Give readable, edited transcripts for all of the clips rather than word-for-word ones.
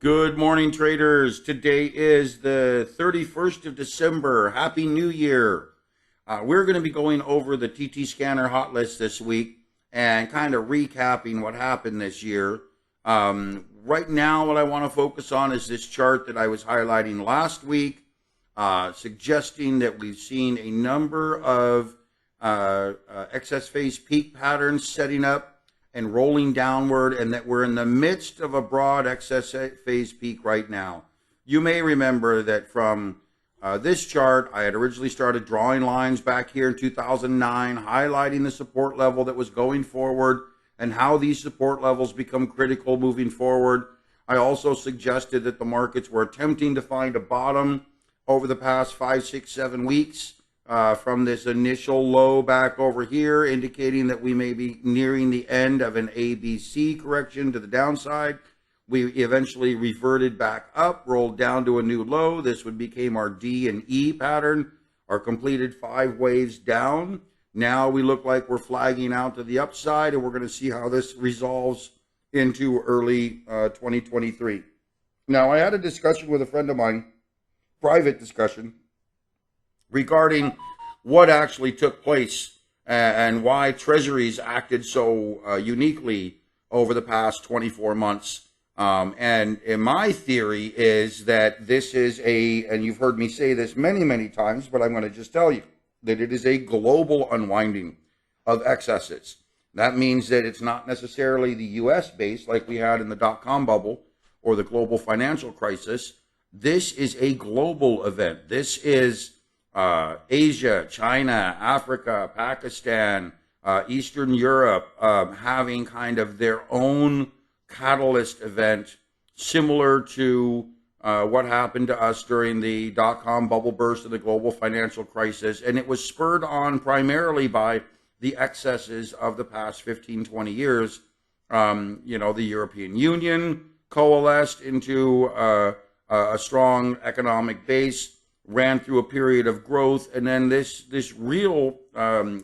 Good morning, traders. Today is the 31st of December. Happy New Year. We're going to be going over the TTScanner Hotlist this week and kind of recapping what happened this year. Right now, what I want to focus on is this chart that I was highlighting last week, suggesting that we've seen a number of excess phase peak patterns setting up and rolling downward, and that we're in the midst of a broad excess phase peak right now. You may remember that from this chart, I had originally started drawing lines back here in 2009, highlighting the support level that was going forward and how these support levels become critical moving forward. I also suggested that the markets were attempting to find a bottom over the past 5, 6, 7 weeks. From this initial low back over here, indicating that we may be nearing the end of an ABC correction to the downside. We eventually reverted back up, rolled down to a new low. This would become our D and E pattern, our completed 5 waves down. Now we look like we're flagging out to the upside, and we're going to see how this resolves into early 2023. Now, I had a discussion with a friend of mine, private discussion, regarding what actually took place and why treasuries acted so uniquely over the past 24 months. And my theory is that this is and you've heard me say this many, many times, but I'm going to just tell you that it is a global unwinding of excesses. That means that it's not necessarily the US based like we had in the dot-com bubble or the global financial crisis. This is a global event. This is Asia, China, Africa, Pakistan, Eastern Europe having kind of their own catalyst event similar to what happened to us during the dot-com bubble burst of the global financial crisis. And it was spurred on primarily by the excesses of the past 15, 20 years. The European Union coalesced into a strong economic base, ran through a period of growth, and then this real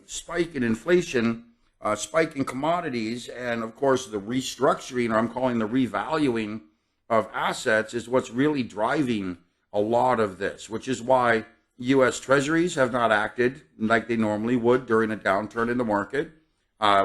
spike in inflation, spike in commodities, and of course the restructuring, or I'm calling the revaluing of assets, is what's really driving a lot of this, which is why U.S. Treasuries have not acted like they normally would during a downturn in the market,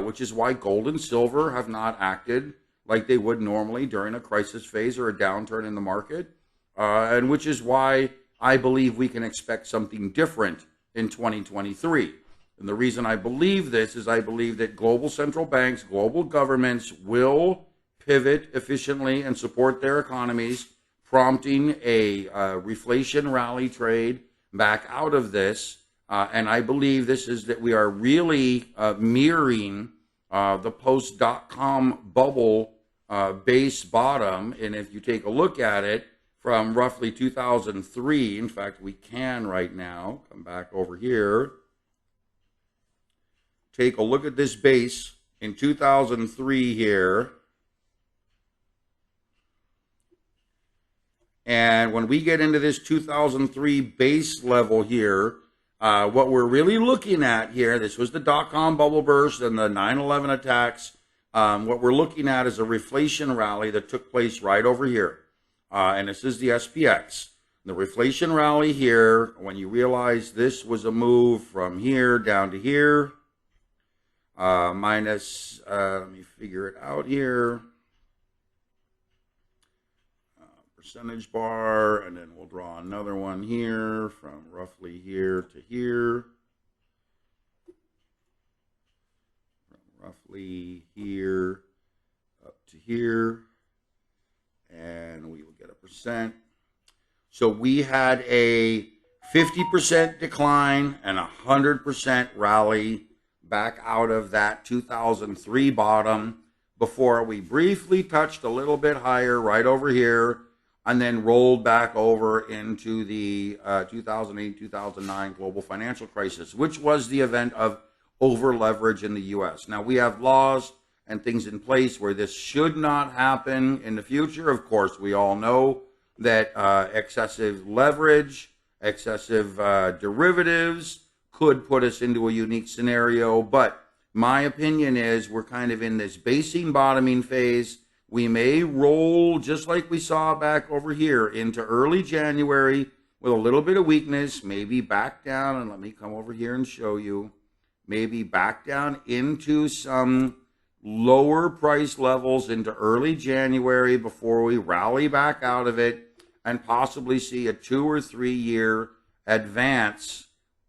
which is why gold and silver have not acted like they would normally during a crisis phase or a downturn in the market, and which is why I believe we can expect something different in 2023. And the reason I believe this is I believe that global central banks, global governments will pivot efficiently and support their economies, prompting a reflation rally trade back out of this. And I believe this is that we are really mirroring the post-dot-com bubble base bottom. And if you take a look at it, from roughly 2003, in fact, we can right now come back over here, take a look at this base in 2003 here. And when we get into this 2003 base level here, what we're really looking at here, this was the dot-com bubble burst and the 9/11 attacks. What we're looking at is a reflation rally that took place right over here. And this is the SPX. The reflation rally here, when you realize this was a move from here down to here, minus, let me figure it out here, percentage bar, and then we'll draw another one here from roughly here to here, from roughly here up to here, and we will get a percent. So we had a 50% decline and 100% rally back out of that 2003 bottom before we briefly touched a little bit higher right over here and then rolled back over into the 2008-2009 global financial crisis, which was the event of over leverage in the U.S. Now, we have laws and things in place where this should not happen in the future. Of course, we all know that excessive leverage, excessive derivatives could put us into a unique scenario. But my opinion is we're kind of in this basing bottoming phase. We may roll just like we saw back over here into early January with a little bit of weakness, maybe back down, and let me come over here and show you, maybe back down into some lower price levels into early January before we rally back out of it and possibly see a 2 or 3 year advance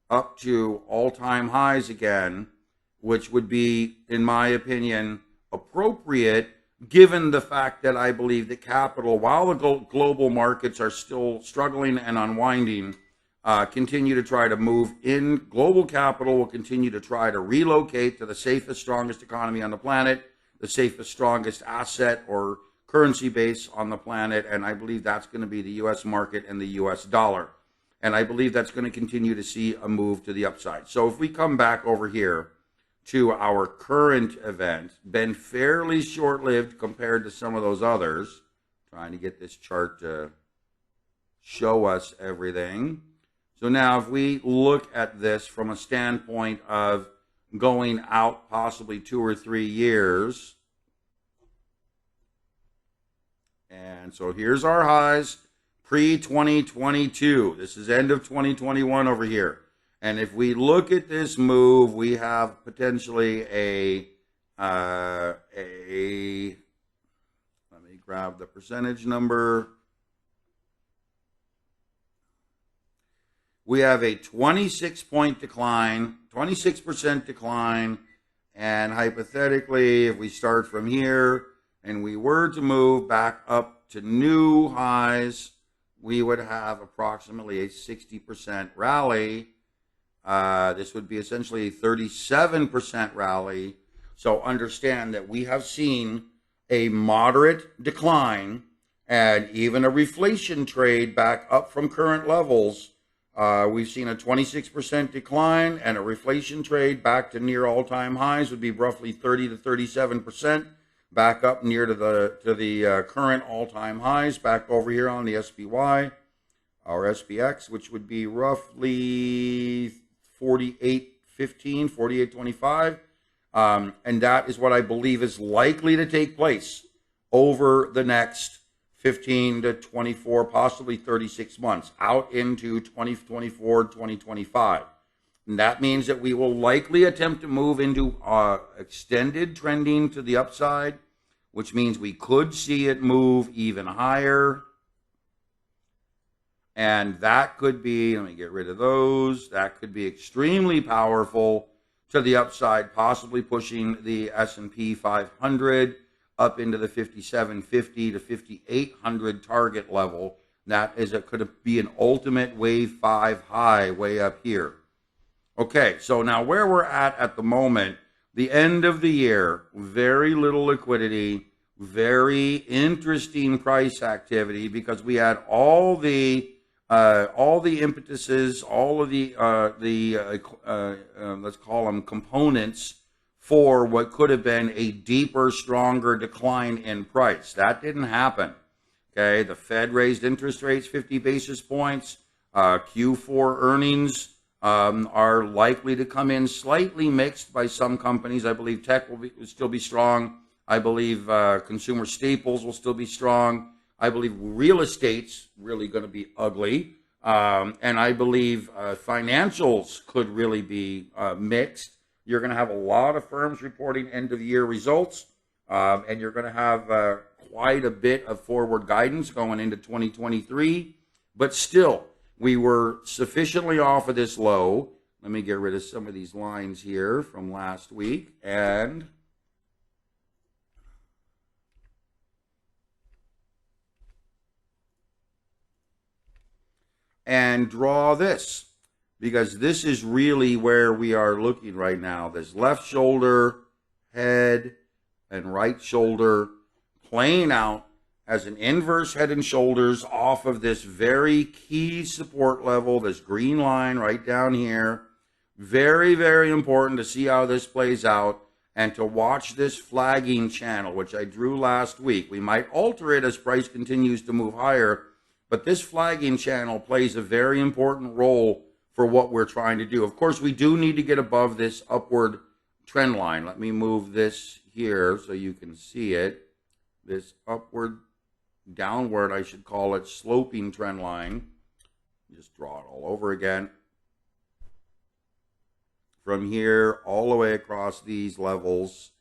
up to all-time highs again, which would be, in my opinion, appropriate given the fact that I believe that capital, while the global markets are still struggling and unwinding, continue to try to move in. Global capital will continue to try to relocate to the safest, strongest economy on the planet, the safest, strongest asset or currency base on the planet, and I believe that's going to be the U.S. market and the U.S. dollar. And I believe that's going to continue to see a move to the upside. So if we come back over here to our current event, been fairly short-lived compared to some of those others. Trying to get this chart to show us everything. So now if we look at this from a standpoint of going out possibly 2 or 3 years, and so here's our highs pre-2022. This is end of 2021 over here. And if we look at this move, we have potentially let me grab the percentage number. We have a 26-point decline, 26% decline, and hypothetically, if we start from here and we were to move back up to new highs, we would have approximately a 60% rally. This would be essentially a 37% rally. So understand that we have seen a moderate decline and even a reflation trade back up from current levels. We've seen a 26% decline, and a reflation trade back to near all-time highs would be roughly 30 to 37%, back up near to the current all-time highs, back over here on the SPY or SPX, which would be roughly 48.15, 48.25, and that is what I believe is likely to take place over the next 15 to 24, possibly 36 months, out into 2024, 2025. And that means that we will likely attempt to move into extended trending to the upside, which means we could see it move even higher. And that could be, let me get rid of those, that could be extremely powerful to the upside, possibly pushing the S&P 500 up into the 5750 to 5800 target level. That is, it could be an ultimate wave 5 high way up here. Okay, so now where we're at the moment, the end of the year, very little liquidity, very interesting price activity, because we had all the impetuses, all of the let's call them components for what could have been a deeper, stronger decline in price. That didn't happen. Okay, the Fed raised interest rates 50 basis points. Q4 earnings are likely to come in slightly mixed by some companies. I believe tech will still be strong. I believe consumer staples will still be strong. I believe real estate's really going to be ugly. And I believe financials could really be mixed. You're going to have a lot of firms reporting end-of-year results, and you're going to have quite a bit of forward guidance going into 2023. But still, we were sufficiently off of this low. Let me get rid of some of these lines here from last week. And draw this, because this is really where we are looking right now. This left shoulder, head, and right shoulder playing out as an inverse head and shoulders off of this very key support level, this green line right down here. Very, very important to see how this plays out and to watch this flagging channel, which I drew last week. We might alter it as price continues to move higher, but this flagging channel plays a very important role for what we're trying to do. Of course, we do need to get above this upward trend line. Let me move this here so you can see it. this upward, downward, I should call it, sloping trend line. Just draw it all over again. From here all the way across these levels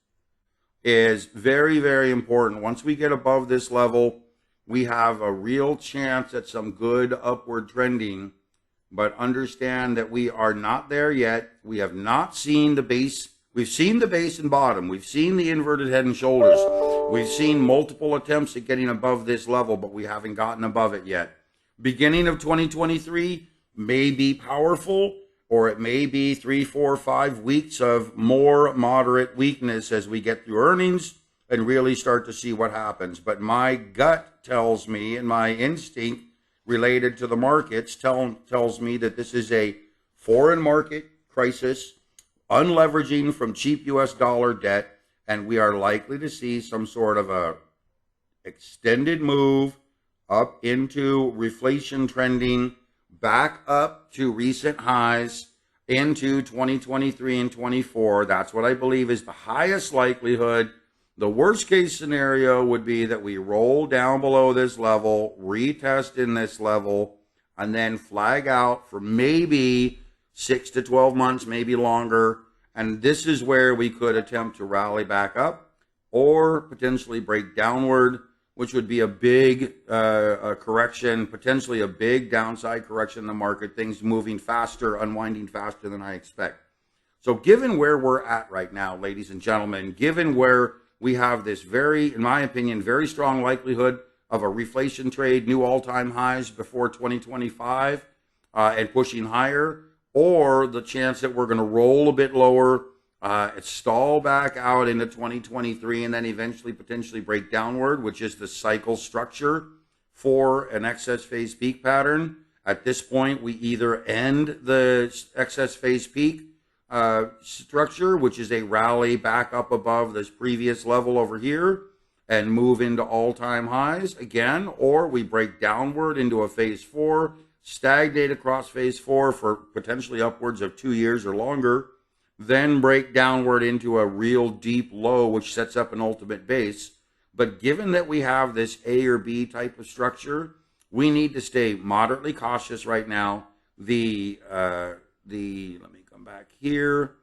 is very, very important. Once we get above this level, we have a real chance at some good upward trending, but understand that we are not there yet. We have not seen the base. We've seen the base and bottom. We've seen the inverted head and shoulders. We've seen multiple attempts at getting above this level, but we haven't gotten above it yet. Beginning of 2023 may be powerful, or it may be 3, 4, 5 weeks of more moderate weakness as we get through earnings and really start to see what happens. But my gut tells me, and my instinct related to the markets tells me that this is a foreign market crisis, unleveraging from cheap US dollar debt, and we are likely to see some sort of a extended move up into reflation trending, back up to recent highs into 2023 and 24. That's what I believe is the highest likelihood. The worst case scenario would be that we roll down below this level, retest in this level, and then flag out for maybe 6 to 12 months, maybe longer. And this is where we could attempt to rally back up or potentially break downward, which would be a big correction, potentially a big downside correction in the market, things moving faster, unwinding faster than I expect. So given where we're at right now, ladies and gentlemen, given where we have this very, in my opinion, very strong likelihood of a reflation trade, new all-time highs before 2025 and pushing higher, or the chance that we're going to roll a bit lower, stall back out into 2023, and then eventually potentially break downward, which is the cycle structure for an excess phase peak pattern. At this point, we either end the excess phase peak structure, which is a rally back up above this previous level over here and move into all-time highs again, or we break downward into a phase 4, stagnate across phase 4 for potentially upwards of 2 years or longer, then break downward into a real deep low, which sets up an ultimate base. But given that we have this A or B type of structure, we need to stay moderately cautious right now. Let me come back here.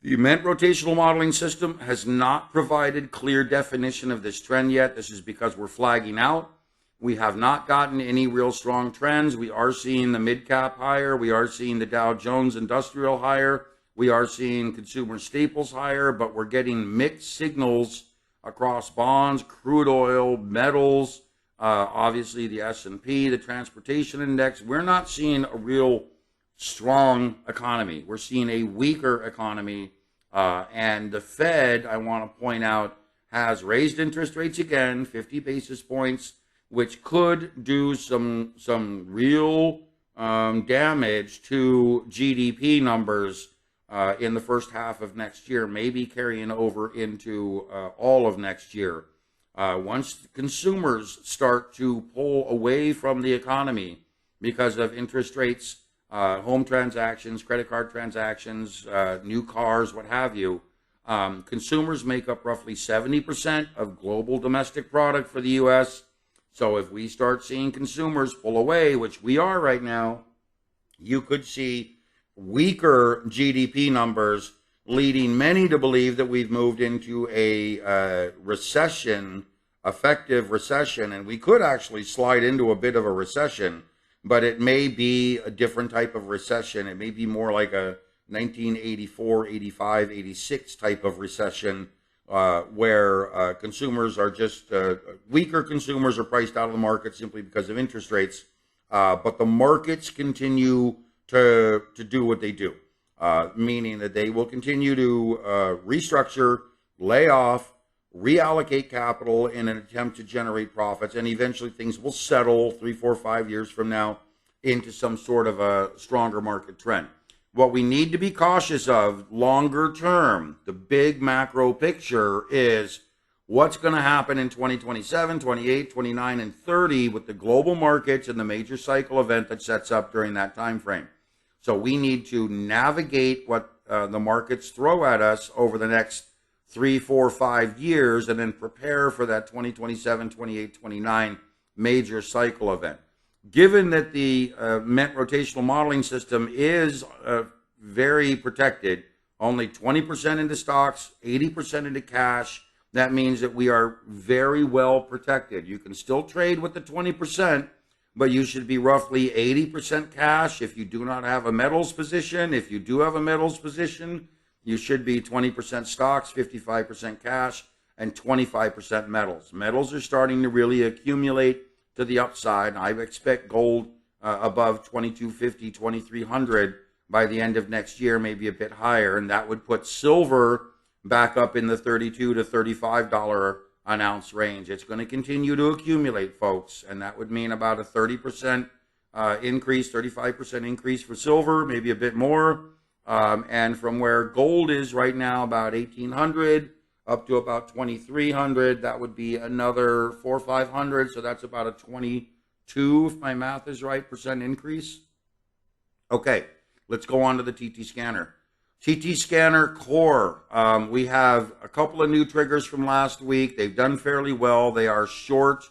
The MENT Rotational Modeling System has not provided clear definition of this trend yet. This is because we're flagging out. We have not gotten any real strong trends. We are seeing the mid-cap higher. We are seeing the Dow Jones Industrial higher. We are seeing consumer staples higher, but we're getting mixed signals across bonds, crude oil, metals, obviously the S&P, the transportation index. We're not seeing a real strong economy. We're seeing a weaker economy. And the Fed, I want to point out, has raised interest rates again, 50 basis points, which could do some real damage to GDP numbers in the first half of next year, maybe carrying over into all of next year. Once consumers start to pull away from the economy because of interest rates, home transactions, credit card transactions, new cars, what have you, consumers make up roughly 70% of global domestic product for the U.S. So if we start seeing consumers pull away, which we are right now, you could see weaker GDP numbers, leading many to believe that we've moved into a recession, effective recession, and we could actually slide into a bit of a recession, but it may be a different type of recession. It may be more like a 1984, 85, 86 type of recession, where consumers are just, weaker consumers are priced out of the market simply because of interest rates, but the markets continue to do what they do, meaning that they will continue to restructure, lay off, reallocate capital in an attempt to generate profits, and eventually things will settle 3, 4, 5 years from now into some sort of a stronger market trend. What we need to be cautious of longer term, the big macro picture, is what's going to happen in 2027, 28, 29, and 30 with the global markets and the major cycle event that sets up during that time frame. So we need to navigate what the markets throw at us over the next 3, 4, 5 years and then prepare for that 2027, 28, 29 major cycle event. Given that the MENT rotational modeling system is very protected, only 20% into stocks, 80% into cash, that means that we are very well protected. You can still trade with the 20%, but you should be roughly 80% cash if you do not have a metals position. If you do have a metals position, you should be 20% stocks, 55% cash, and 25% metals. Metals are starting to really accumulate to the upside. I expect gold above 2250, 2300 by the end of next year, maybe a bit higher, and that would put silver back up in the $32 to $35 an ounce range. It's going to continue to accumulate, folks, and that would mean about a 30% increase, 35% increase for silver, maybe a bit more. And from where gold is right now, about 1800 up to about 2300, that would be another 400 or 500. So that's about a 22, if my math is right, percent increase. Okay, let's go on to the TT scanner. TT scanner core. We have a couple of new triggers from last week. They've done fairly well. They are short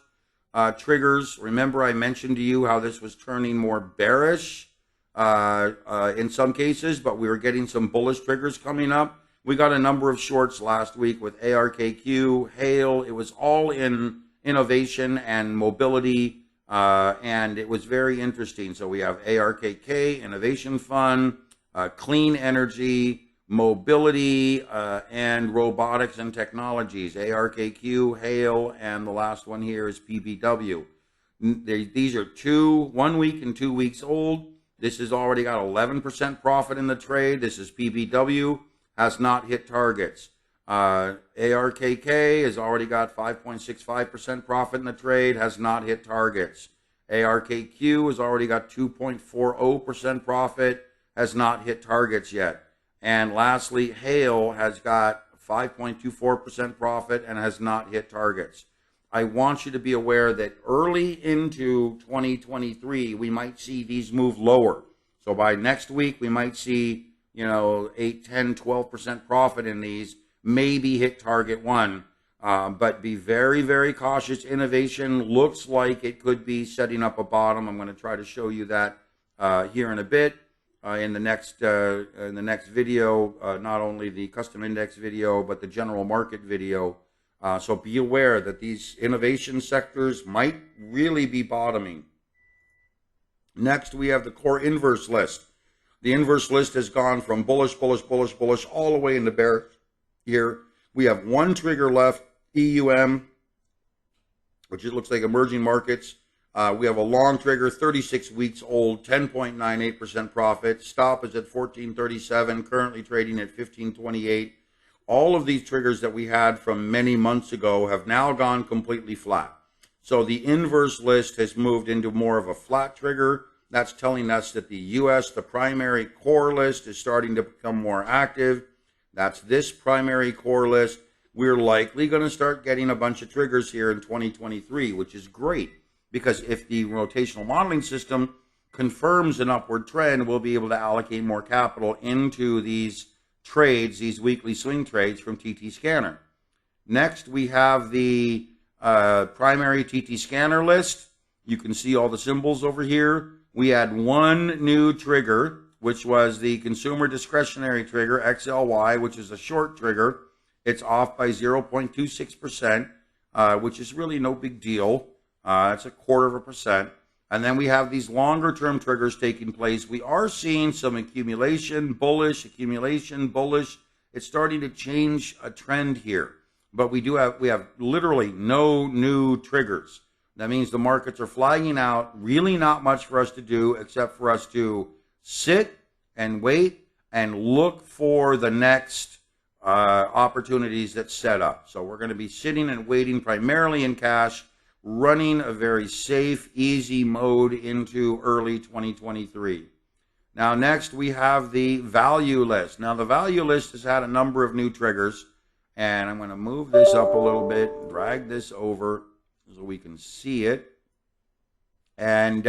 triggers. Remember, I mentioned to you how this was turning more bearish in some cases, but we were getting some bullish triggers coming up. We got a number of shorts last week with ARKQ, Hale. It was all in innovation and mobility, and it was very interesting. So we have ARKK, Innovation Fund, Clean Energy, Mobility, and Robotics and Technologies. ARKQ, Hale, and the last one here is PBW. These are 1 week and 2 weeks old. This has already got 11% profit in the trade. This is PBW. Has not hit targets. ARKK has already got 5.65% profit in the trade, has not hit targets. ARKQ has already got 2.40% profit, has not hit targets yet. And lastly, Hale has got 5.24% profit and has not hit targets. I want you to be aware that early into 2023, we might see these move lower. So by next week, we might see 8, 10, 12% profit in these, maybe hit target one. But be very, very cautious. Innovation looks like it could be setting up a bottom. I'm going to try to show you that here in a bit in the next video, not only the custom index video, but the general market video. So be aware that these innovation sectors might really be bottoming. Next, we have the core inverse list. The inverse list has gone from bullish, bullish, bullish, bullish, all the way into bear here. We have one trigger left, EUM, which it looks like emerging markets. We have a long trigger, 36 weeks old, 10.98% profit. Stop is at 1437, currently trading at 1528. All of these triggers that we had from many months ago have now gone completely flat. So the inverse list has moved into more of a flat trigger. That's telling us that the US, the primary core list, is starting to become more active. That's this primary core list. We're likely going to start getting a bunch of triggers here in 2023, which is great, because if the rotational modeling system confirms an upward trend, we'll be able to allocate more capital into these trades, these weekly swing trades from TT Scanner. Next, we have the primary TT Scanner list. You can see all the symbols over here. We had one new trigger, which was the consumer discretionary trigger, XLY, which is a short trigger. It's off by 0.26%, which is really no big deal. It's 1/4%. And then we have these longer term triggers taking place. We are seeing some accumulation, bullish, accumulation, bullish. It's starting to change a trend here. But we have literally no new triggers. That means the markets are flagging out, really not much for us to do except for us to sit and wait and look for the next opportunities that set up. So we're going to be sitting and waiting primarily in cash, running a very safe, easy mode into early 2023. Now, next we have the value list. Now, the value list has had a number of new triggers, and I'm going to move this up a little bit, drag this over so we can see it. And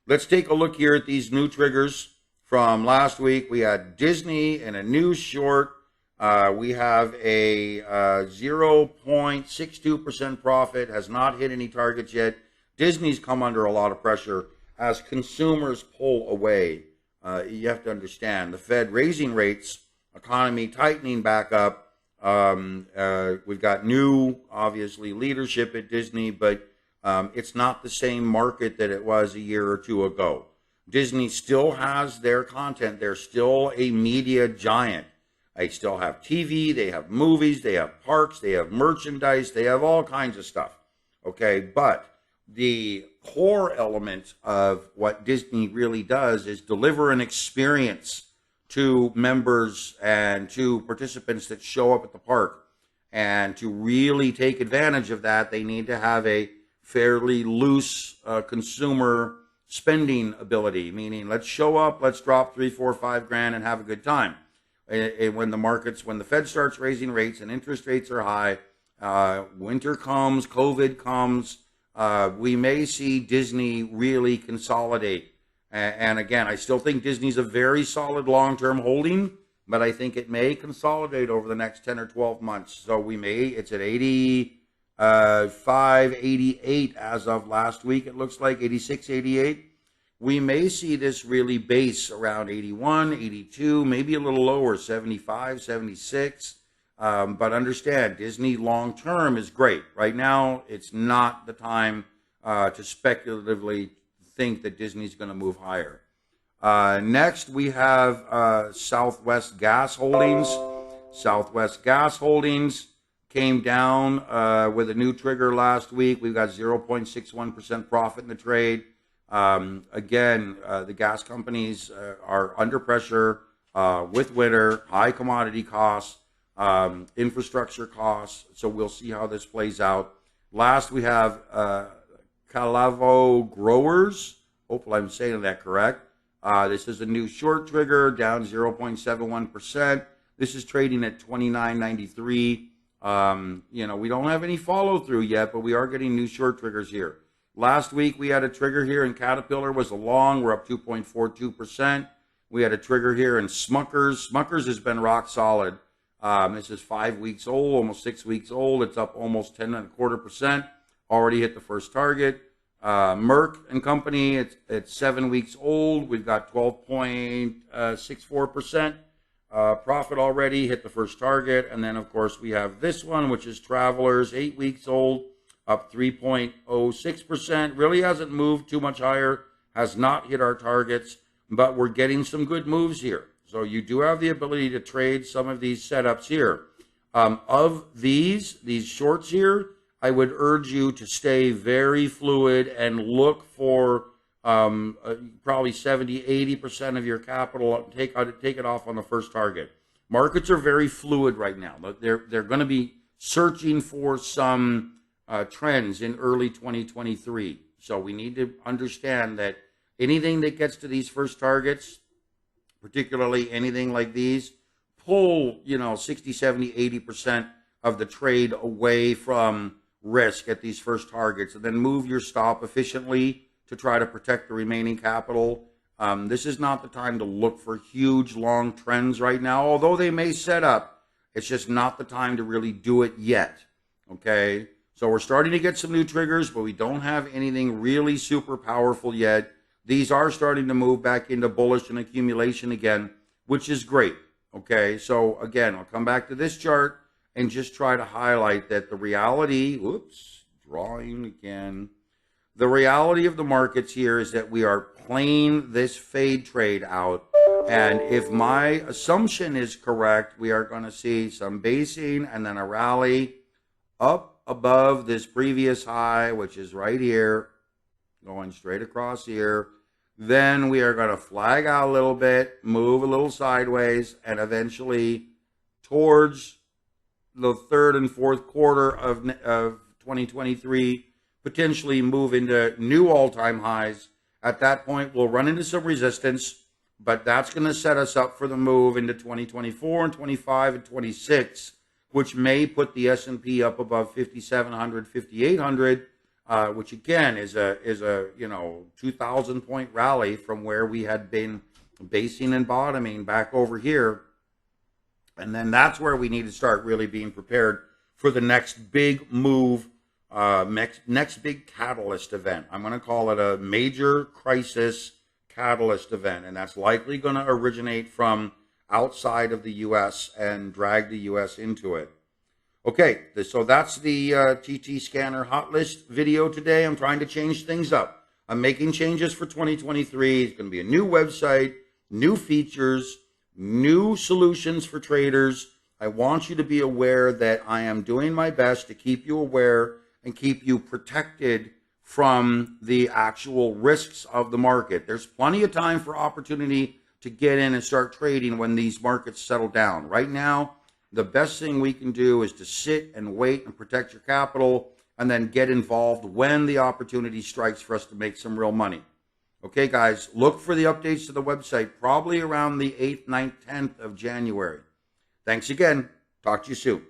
let's take a look here at these new triggers from last week. We had Disney and a new short We have a 0.62% profit, has not hit any targets yet. Disney's come under a lot of pressure as consumers pull away. You have to understand the Fed raising rates, economy tightening back up. We've got new, obviously, leadership at Disney, but it's not the same market that it was a year or two ago. Disney still has their content. They're still a media giant. They still have TV, they have movies, they have parks, they have merchandise, they have all kinds of stuff. Okay, but the core element of what Disney really does is deliver an experience to members and to participants that show up at the park. And to really take advantage of that, they need to have a fairly loose consumer spending ability, meaning let's show up, let's drop 3, 4, 5 grand and have a good time. When the Fed starts raising rates and interest rates are high, winter comes, COVID comes, we may see Disney really consolidate. And again, I still think Disney's a very solid long-term holding, but I think it may consolidate over the next 10 or 12 months. So it's at 85, 88 as of last week, it looks like, 86, 88. We may see this really base around 81, 82, maybe a little lower, 75, 76. But understand, Disney long-term is great. Right now, it's not the time to speculatively think that Disney's going to move higher. Next, we have Southwest Gas Holdings. Southwest Gas Holdings came down with a new trigger last week. We've got 0.61% profit in the trade. Again, the gas companies are under pressure with winter, high commodity costs, infrastructure costs. So we'll see how this plays out. Last, we have Calavo Growers. Hopefully I'm saying that correct. This is a new short trigger, down 0.71%. This is trading at $29.93. We don't have any follow through yet, but we are getting new short triggers here. Last week, we had a trigger here in Caterpillar, was a long. We're up 2.42%. We had a trigger here in Smuckers. Smuckers has been rock solid. This is 5 weeks old, almost 6 weeks old. It's up almost 10.25%. Already hit the first target. Merck and Company, it's 7 weeks old. We've got 12.64% profit already, hit the first target. And then, of course, we have this one, which is Travelers, 8 weeks old, up 3.06%. Really hasn't moved too much higher, has not hit our targets, but we're getting some good moves here. So you do have the ability to trade some of these setups here. Of these shorts here, I would urge you to stay very fluid and look for probably 70, 80% of your capital, take it off on the first target. Markets are very fluid right now. They're going to be searching for some trends in early 2023. So we need to understand that anything that gets to these first targets, particularly anything like these, pull 60, 70, 80% of the trade away from risk at these first targets, and then move your stop efficiently to try to protect the remaining capital. This is not the time to look for huge long trends right now, although they may set up. It's just not the time to really do it yet. Okay, so we're starting to get some new triggers, but we don't have anything really super powerful yet. These are starting to move back into bullish and accumulation again, which is great. Okay, so again, I'll come back to this chart and just try to highlight that the reality, drawing again. The reality of the markets here is that we are playing this fade trade out. And if my assumption is correct, we are going to see some basing and then a rally up above this previous high, which is right here, going straight across here. Then we are going to flag out a little bit, move a little sideways, and eventually towards the third and fourth quarter of 2023, potentially move into new all-time highs. At that point, we'll run into some resistance, but that's going to set us up for the move into 2024 and 25 and 26, which may put the S&P up above 5,700, 5,800, which again is a 2,000 point rally from where we had been basing and bottoming back over here And then that's where we need to start really being prepared for the next big move, next big catalyst event. I'm going to call it a major crisis catalyst event, and that's likely going to originate from outside of the U.S. and drag the U.S. into it. Okay, so that's the TTScanner Hotlist video today. I'm trying to change things up. I'm making changes for 2023. It's going to be a new website, new features, new solutions for traders. I want you to be aware that I am doing my best to keep you aware and keep you protected from the actual risks of the market. There's plenty of time for opportunity to get in and start trading when these markets settle down. Right now, the best thing we can do is to sit and wait and protect your capital and then get involved when the opportunity strikes for us to make some real money. Okay, guys, look for the updates to the website probably around the 8th, 9th, 10th of January. Thanks again. Talk to you soon.